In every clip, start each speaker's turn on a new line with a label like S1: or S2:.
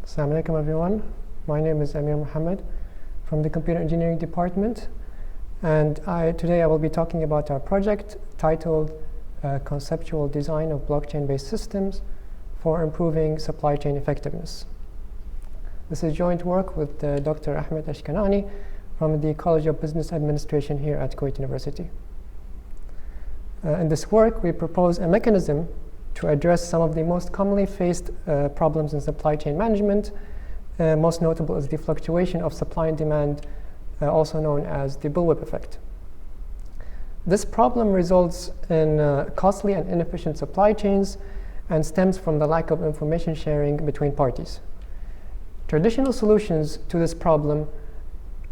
S1: Assalamu alaikum everyone. My name is Ameer Mohammad from the Computer Engineering Department, and today I will be talking about our project titled Conceptual Design of Blockchain-Based Systems for Improving Supply Chain Effectiveness. This is joint work with Dr. Ahmed Ashkanani from the College of Business Administration here at Kuwait University. In this work, we propose a mechanism to address some of the most commonly faced problems in supply chain management. Most notable is the fluctuation of supply and demand, also known as the bullwhip effect. This problem results in costly and inefficient supply chains and stems from the lack of information sharing between parties. Traditional solutions to this problem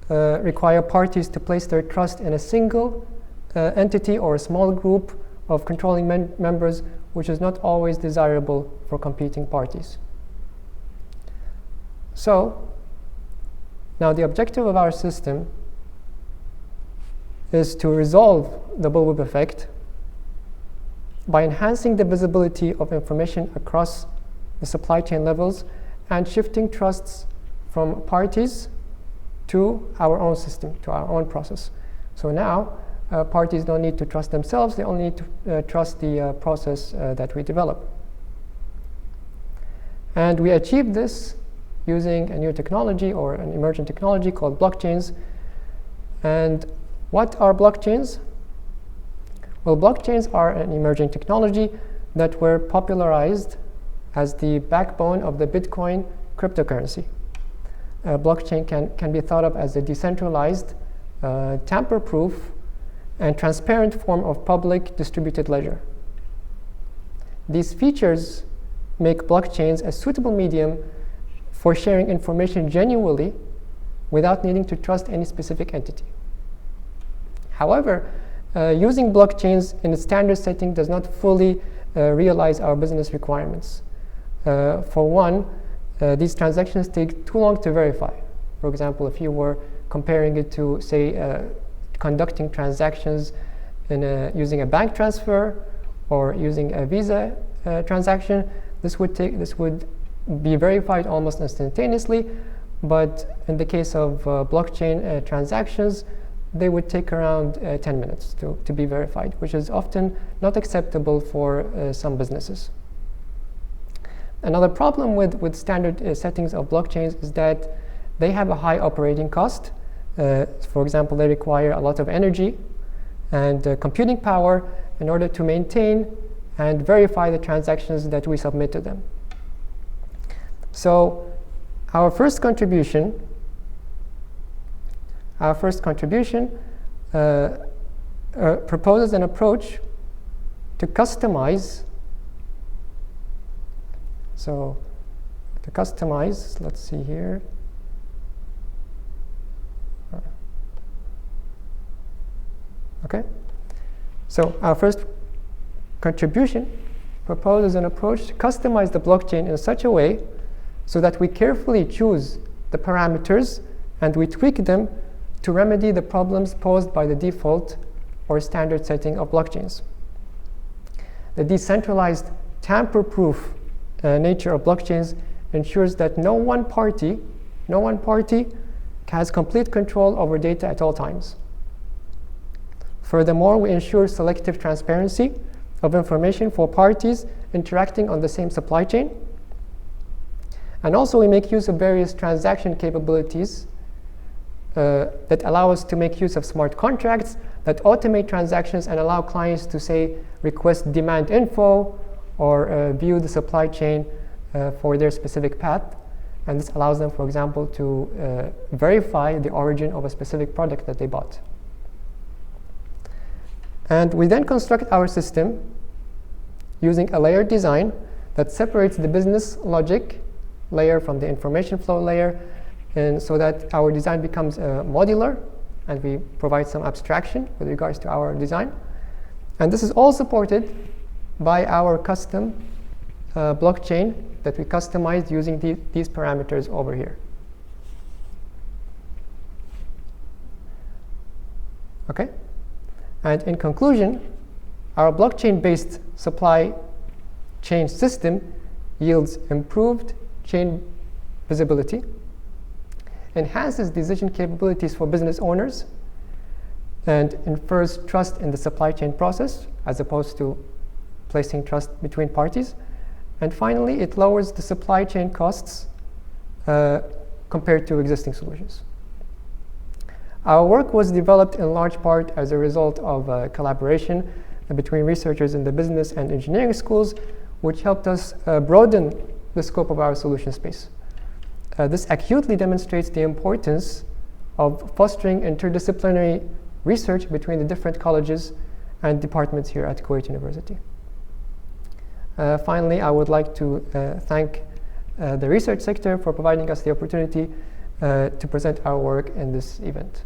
S1: require parties to place their trust in a single entity or a small group of controlling members, which is not always desirable for competing parties. So, now the objective of our system is to resolve the bullwhip effect by enhancing the visibility of information across the supply chain levels and shifting trusts from parties to our own system, to our own process. So now, parties don't need to trust themselves, they only need to trust the process that we develop. And we achieve this using a new technology or an emergent technology called blockchains. And what are blockchains? Well, blockchains are an emerging technology that were popularized as the backbone of the Bitcoin cryptocurrency. Blockchain can be thought of as a decentralized, tamper-proof, and transparent form of public distributed ledger. These features make blockchains a suitable medium for sharing information genuinely without needing to trust any specific entity. However, using blockchains in its standard setting does not fully realize our business requirements. For one, these transactions take too long to verify. For example, if you were comparing it to, say, conducting transactions using a bank transfer or using a Visa transaction, this would be verified almost instantaneously. But in the case of blockchain transactions, they would take around 10 minutes to be verified, which is often not acceptable for some businesses. Another problem with standard settings of blockchains is that they have a high operating cost. For example, they require a lot of energy and computing power in order to maintain and verify the transactions that we submit to them. So our first contribution proposes an approach to customize. So to customize, let's see here. Okay, so our first contribution proposes an approach to customize the blockchain in such a way so that we carefully choose the parameters and we tweak them to remedy the problems posed by the default or standard setting of blockchains. The decentralized, tamper-proof nature of blockchains ensures that no one party has complete control over data at all times. Furthermore, we ensure selective transparency of information for parties interacting on the same supply chain. And also we make use of various transaction capabilities that allow us to make use of smart contracts that automate transactions and allow clients to, say, request demand info or view the supply chain for their specific path. And this allows them, for example, to verify the origin of a specific product that they bought. And we then construct our system using a layered design that separates the business logic layer from the information flow layer, and so that our design becomes modular, and we provide some abstraction with regards to our design. And this is all supported by our custom blockchain that we customized using these parameters over here. Okay? And in conclusion, our blockchain-based supply chain system yields improved chain visibility, enhances decision capabilities for business owners, and infers trust in the supply chain process as opposed to placing trust between parties. And finally, it lowers the supply chain costs compared to existing solutions. Our work was developed in large part as a result of collaboration between researchers in the business and engineering schools, which helped us broaden the scope of our solution space. This acutely demonstrates the importance of fostering interdisciplinary research between the different colleges and departments here at Kuwait University. Finally, I would like to thank the research sector for providing us the opportunity to present our work in this event.